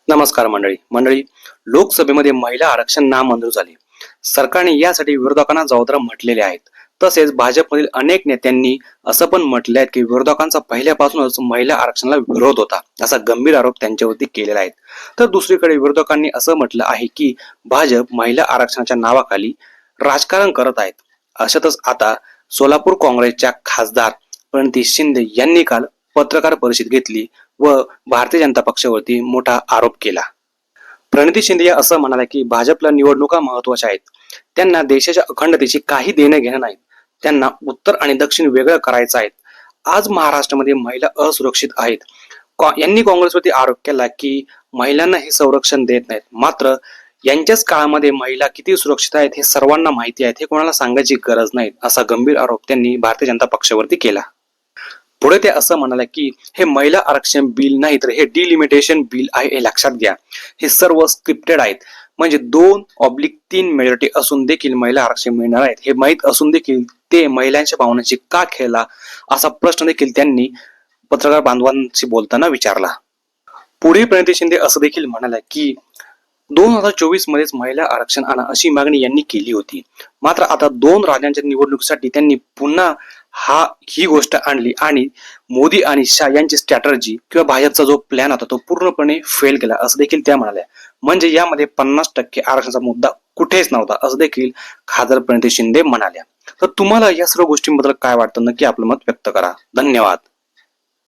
नमस्कार मंडळी लोकसभेमध्ये महिला आरक्षण नामंजूर झाले. सरकारने यासाठी विरोधकांना जबाबदार म्हटलेले आहेत. तसेच भाजपमधील अनेक नेत्यांनी असं पण म्हटले आहे की विरोधकांचा पहिल्यापासूनच महिला आरक्षणाला विरोध होता, असा गंभीर आरोप त्यांच्यावरती केलेला आहे. तर दुसरीकडे विरोधकांनी असं म्हटलं आहे की भाजप महिला आरक्षणाच्या नावाखाली राजकारण करत आहेत. अशातच आता सोलापूर काँग्रेसच्या खासदार प्रणिती शिंदे यांनी काल पत्रकार परिषद घेतली व भारतीय जनता पक्षावरती मोठा आरोप केला. प्रणिती शिंदे या असं म्हणाल्या की भाजपला निवडणुका महत्वाच्या आहेत. त्यांना देशाच्या अखंडतेची काही देणं घेणं नाही. त्यांना उत्तर आणि दक्षिण वेगळं करायचं आहे. आज महाराष्ट्रामध्ये महिला असुरक्षित आहेत. यांनी काँग्रेसवरती आरोप केला की महिलांना हे संरक्षण देत नाहीत. मात्र यांच्याच काळामध्ये महिला किती सुरक्षित आहेत हे सर्वांना माहिती आहे. हे कोणाला सांगायची गरज नाही, असा गंभीर आरोप त्यांनी भारतीय जनता पक्षावरती केला. पुढे ते असं म्हणाले की हे महिला आरक्षण बिल नाही तर हे डिलिमिटेशन बिल आहे, हे लक्षात घ्या. हे सर्व स्क्रिप्टेड आहेत. म्हणजे 2/3 मेजॉरिटी असून देखील महिला आरक्षण मिळणार आहेत हे माहीत असून देखील ते महिलांच्या भावनांशी का खेळला, असा प्रश्न देखील त्यांनी पत्रकार बांधवांशी बोलताना विचारला. पुढे प्रणिती शिंदे असं देखील म्हणाल्या की 2024 मध्येच महिला आरक्षण आणा अशी मागणी यांनी केली होती. मात्र आता 2 राज्यांच्या निवडणुकीसाठी त्यांनी पुन्हा ही गोष्ट आणली आणि मोदी आणि शाह यांची स्ट्रॅटर्जी किंवा भाजपचा जो प्लॅन होता तो पूर्णपणे फेल केला, असं देखील त्या म्हणाल्या. म्हणजे यामध्ये 50% आरक्षणाचा मुद्दा कुठेच नव्हता, असं देखील खासदार प्रणिती शिंदे म्हणाल्या. तर तुम्हाला या सर्व गोष्टींबद्दल काय वाटतं, नक्की आपलं मत व्यक्त करा. धन्यवाद.